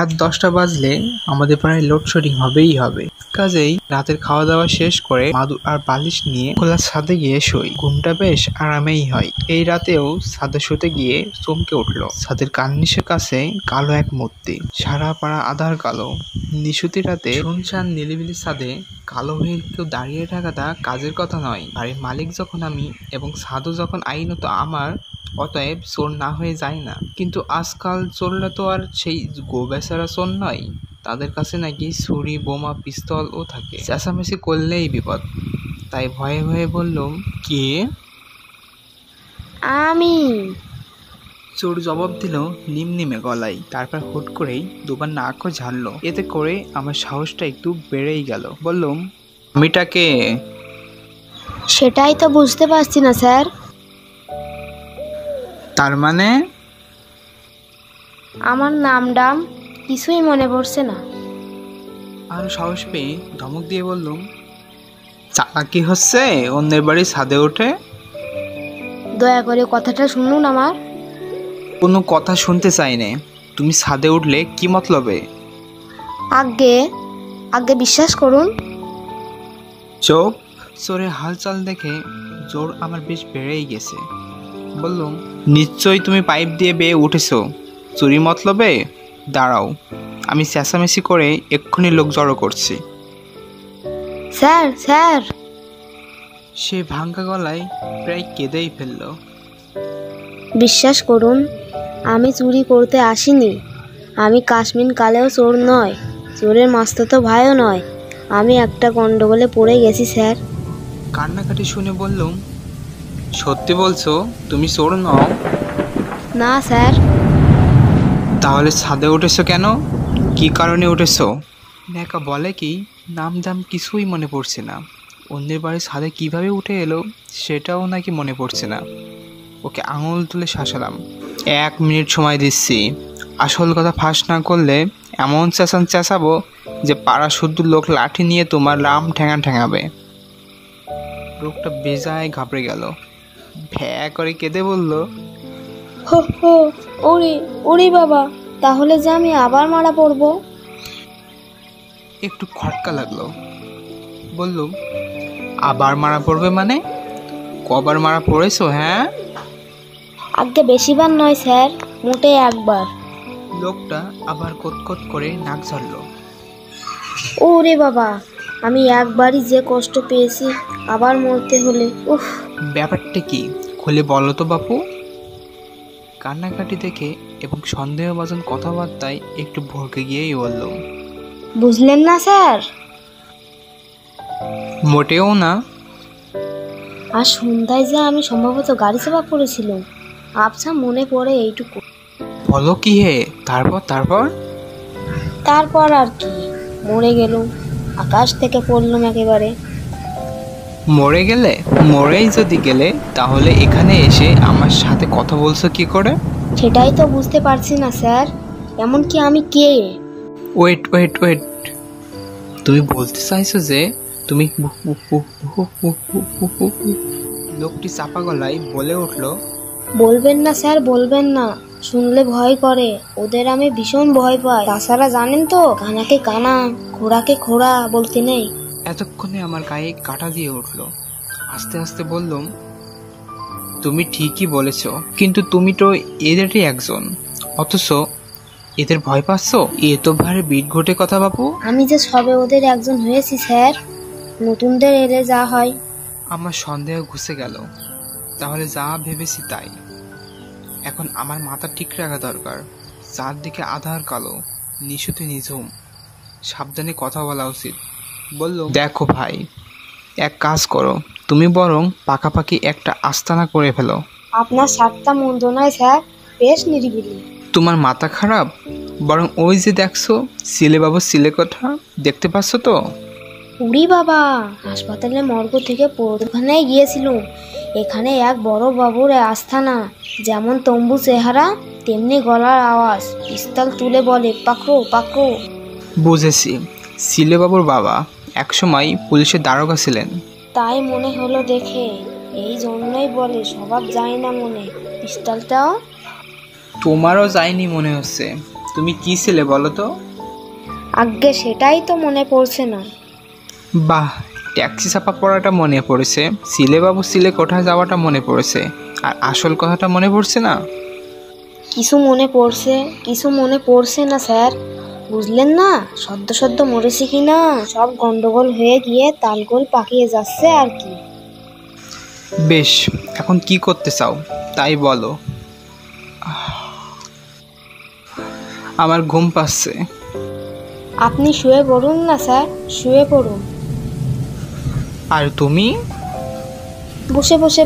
রাত 10টা বাজলে আমাদের প্রায় লোডশেডিং হবেই হবে। কাজেই রাতের খাওয়া দাওয়া শেষ করে মাদুর আর বালিশ নিয়ে খোলা ছাদে গিয়ে শুই। ঘুমটা বেশ আরামেই হয়। এই রাতেও ছাদে শুতে গিয়ে চমকে উঠল। ছাদের কার্নিশের কাছে কালো এক মূর্তি, সারা পাড়া আধার কালো। নিশুতি রাতে শুনশান নিলিবিলি ছাদে কালো হয়ে কেউ দাঁড়িয়ে থাকাটা কাজের কথা নয়। বাড়ির মালিক যখন আমি এবং ছাদও যখন আইনত আমার, অতএব চোর না হয়ে যায় না। কিন্তু আজকাল চোররা তো আর সেই গোবেচারা চোর নয়, তাদের কাছে নাকি ছুরি, বোমা, পিস্তলও থাকে। চেঁচামেচি করলেই বিপদ। তাই ভয়ে ভয়ে বললাম, কে? আমি। চোর জবাব দিল নিমনিমে গলায়, তারপর হুট করেই দুবার নাকও ঝাড়লো। এতে করে আমার সাহসটা একটু বেড়েই গেল। বললাম, আমিটা কে? সেটাই তো বুঝতে পারছি না স্যার। তার মানে? আমার নাম ডাম কিছুই মনে পড়ছে না। আরো সাহস পেয়ে ধমক দিয়ে বললাম, চালাকি হচ্ছে অন্যের বাড়ির ছাদে ওঠে? দয়া করে কথাটা শুনুন আমার। কোনো কথা শুনতে চাই না। তুমি ছাদে উঠলে কি মতলবে? আগে আগে বিশ্বাস করুন। চোখ। চোরের হালচাল দেখে জোর আমার বেশ বেড়েই গেছে। বললাম, নিশ্চয়ই তুমি পাইপ দিয়ে বেয়ে উঠেছো চুরি মতলবে। দাঁড়াও, আমি চেঁচামেচি করে এক্ষুনি লোক জড়ো করছি। Sir sir. সে ভাঙ্গা গলায় প্রায় কেঁদেই ফেলল। বিশ্বাস করুন, আমি চুরি করতে আসিনি। আমি কাশ্মীর কালেও চোর নয়, চোরের মাস্তাতো ভাইও নয়। আমি একটা গন্ডগোলে পড়ে গেছি স্যার। কান্নাকাটি শুনে বললাম, সত্যি বলছো তুমি চোর নও? না স্যার। তাহলে ছাদে উঠেছো কেন? কি কারণে উঠেছো? নেকা বলে কি, নাম দাম কিছুই মনে পড়ছে না। অন্যের বাড়ির ছাদে কিভাবে উঠে এলো সেটাও নাকি মনে পড়ছে না। ওকে আঙুল তুলে শাসালাম, 1 মিনিট সময় দিচ্ছি। আসল কথা ফাঁস না করলে এমন চেঁচাবো যে পাড়া শুদ্ধ লোক লাঠি নিয়ে তোমার রাম ঠেঙাবে। লোকটা বেজায় ঘাবড়ে গেল, ভ্যা করে কেঁদে বলল, হো হো, ওরে ওরে বাবা, তাহলে যে আমি আবার মারা পড়বো। একটু খটকা লাগলো। বললুম, আবার মারা পড়বে মানে? কবার মারা পড়েছো? হ্যাঁ, আগে বেশিবার নয় স্যার, মোটে একবার। লোকটা আবার কটকট করে নাক ঝাড়ল। ওরে বাবা, আমি একবারই যে কষ্ট পেয়েছি, আবার মরতে হলে উফ। ব্যাপারটা কি খুলে বলো তো বাপু। কান্নাকাটি দেখে এবং সন্দেহভাজন কথাবার্তায় একটু ভড়কে গিয়েই বললাম, বুঝলেন না স্যার? মোটেও না। আর সন্ধ্যায় যে আমি সম্ভবত গাড়ি চাপা করেছিলাম, আবছা মনে পড়ে এইটুকু। বলো কি হে? তারপর? তারপর আর কি, মরে গেলুম, আকাশ থেকে পড়লাম একেবারে। মরে গেলে? মরেই যদি গেলে তাহলে এখানে এসে আমার সাথে কথা বলছো কি করে? সেটাই তো বুঝতে পারছি না স্যার, এমনকি আমি কে? ওয়েট, তুমি বলতে চাইছো যে তুমি? লোকটি চাপা গলায় বলে উঠল, বলবেন না স্যার, বলবেন না, শুনলে ভয় করে। ওদের আমি ভীষণ ভয় পাই। তাছাড়া জানেন তো, কানাকে কানা, খোড়াকে খোড়া বলতে নেই। এতক্ষণে আমার গায়ে কাঁটা দিয়ে উঠল। আস্তে আস্তে বললাম, তুমি ঠিকই বলেছ, কিন্তু তুমি তো এদেরই একজন, অথচ এদের ভয় পাচ্ছ? এ তো ভারে বিট ঘটে কথা বাপু। আমি যে সবে ওদের একজন হয়েছি স্যার, নতুনদের এলে যা হয়। আমার সন্দেহ ঘুষে গেল। তাহলে যা ভেবেছি তাই। এখন আমার মাথা ঠিক রাখা দরকার। চারদিকে আধার কালো, নিশুতি নিঝুম, সাবধানে কথা বলা উচিত। বলল, দেখো ভাই, এক কাজ করো, তুমি বরং পাকাপাকি একটা আস্তানা করে ফেলো। আপনার সাতটা মন্দ নয় স্যার, বেশ নিরিবিলি। তোমার মাথা খারাপ? বরং ওই যে দেখছো সিলেবাবু সিলেকোঠা, দেখতে পাচ্ছ তো? উড়ি বাবা, হাসপাতালে মর্গ থেকে ওখানে গিয়েছিলুম। এখানে এক বড় বাবুর আস্থানা, যেমন তম্বু চেহারা তেমনি গলার আওয়াজ, পিস্তল তুলে বলে, পাকড়ো পাকড়ো। বুঝেছি, সিলেবাবুর বাবা একসময় পুলিশের দারোগা ছিলেন। তাই মনে হলো দেখে, এই জন্যই বলে স্বভাব যায় না মনে। পিস্তলটাও তোমারও যায়নি মনে হচ্ছে। তুমি কি ছিলে বলো তো? আজ্ঞে সেটাই তো মনে পড়ছে না। বাহ, ট্যাক্সি চাপা পড়াটা মনে পড়েছে, সিলে বাবু সিলে কোথায় যাওয়াটা মনে পড়েছে, আর আসল কথাটা মনে পড়ছে না। কিছু মনে পড়ছে না স্যার। বুঝলেন না, সদ্য সদ্য মরেছি কি না, সব গন্ডগোল হয়ে গিয়ে তালগোল পাকিয়ে যাচ্ছে আর কি। বেশ, এখন কি করতে চাও তাই বলো। আমার ঘুম পাচ্ছে। আপনি শুয়ে পড়ুন না স্যার, শুয়ে পড়ুন। আর তুমি? বসে বসে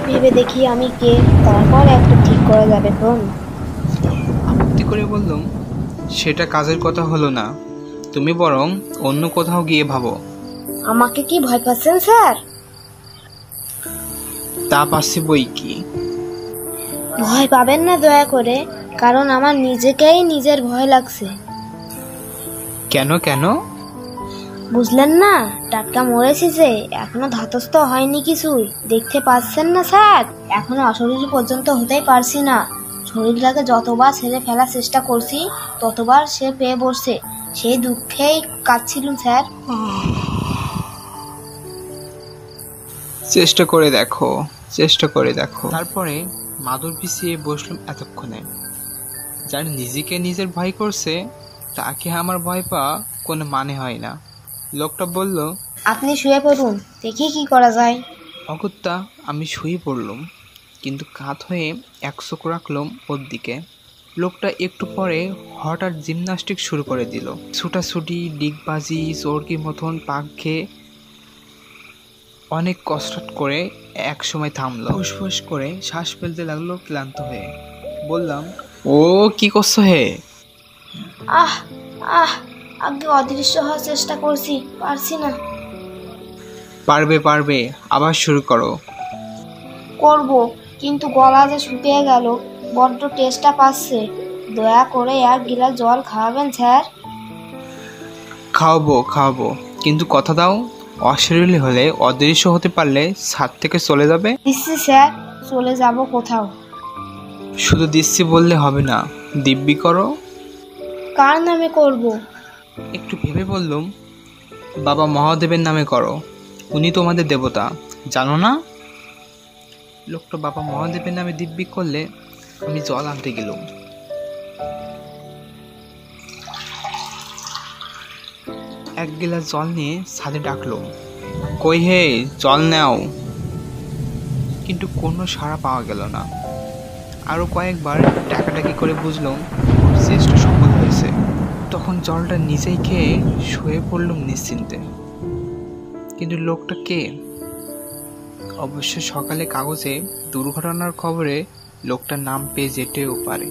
ভেবে দেখি আমি কে, তারপর একটা ঠিক করা যাবে খন। আপত্তি করে বললাম, সেটা কাজের কথা হলো না, তুমি বরং অন্য কোথাও গিয়ে ভাবো। আমাকে কি ভয় পাচ্ছেন স্যার? তা পাচ্ছি বই কি। ভয় পাবেন না দয়া করে, কারণ আমার নিজেকেই নিজের ভয় লাগছে। কেন কেন? বুঝলেন না, টাটকা মরেছি যে, এখনো ধাতস্থ হয়নি কিছুই, দেখতে পাচ্ছেন না স্যার, এখনো অশরীর পর্যন্ত হতেই পারছি না। শরীরটাকে যতবার ছেড়ে ফেলার চেষ্টা করছি ততবার সে পেয়ে বসছে, সেই দুঃখেই কাঁদছিলুম স্যার। চেষ্টা করে দেখো, চেষ্টা করে দেখো। তারপরে মাদুর পিছিয়ে বসলাম এতক্ষণে। যার নিজেকে নিজের ভয় করছে তাকে আমার ভয় পাওয়া কোনো মানে হয় না। লোকটা বলল, আপনি শুয়ে পড়ুন, দেখি কি করা যায়। অগত্যা আমি শুয়ে পড়লুম, কিন্তু কাত হয়ে এক চোখ রাখলাম ওর দিকে। লোকটা একটু পরে হঠাৎ জিমনাস্টিক শুরু করে দিল। ছুটাছুটি, ডিগবাজি, চোরকির মতন পাক খেয়ে অনেক কষ্ট করে এক সময় থামলো। ফুসফুস করে শ্বাস ফেলতে লাগলো ক্লান্ত হয়ে। বললাম, ও কি করছো হে? আহ আহ আগে অদৃশ্য হওয়ার চেষ্টা করছি, পারছি না। পারবে পারবে, আবার শুরু করো। করব, কিন্তু গলা যে শুকিয়ে গেল, বড্ড টেস্টটা পাচ্ছে। দয়া করে এক গিলাস জল খাওয়াবেন স্যার। খাওয়াবো খাওয়াবো, কিন্তু কথা দাও, অশরীরী হলে, অদৃশ্য হতে পারলে ছাদ থেকে চলে যাবে। দিচ্ছি স্যার, চলে যাব কোথাও। শুধু দিচ্ছি বললে হবে না, দিব্যি করো। কার নামে করব? একটু ভেবে বললুম, বাবা মহাদেবের নামে করো, উনি তোমাদের দেবতা, জানো না? লোকটা বাবা মহাদেবের নামে দিব্যি করলে আমি জল আনতে গেলুম। এক গিলাস জল নিয়ে ছাদে ডাকলুম, কই হে, জল নাও। কিন্তু কোনো সাড়া পাওয়া গেল না। আরো কয়েকবার ডাকাডাকি করে বুঝলাম চেষ্টা সফল হয়েছে। তখন জলটা নিজেই খেয়ে শুয়ে পড়লুম নিশ্চিন্তে। কিন্তু লোকটা কে? অবশ্য সকালে কাগজে দুর্ঘটনার খবরে লোকটার নাম পেয়ে যেতেও পারে।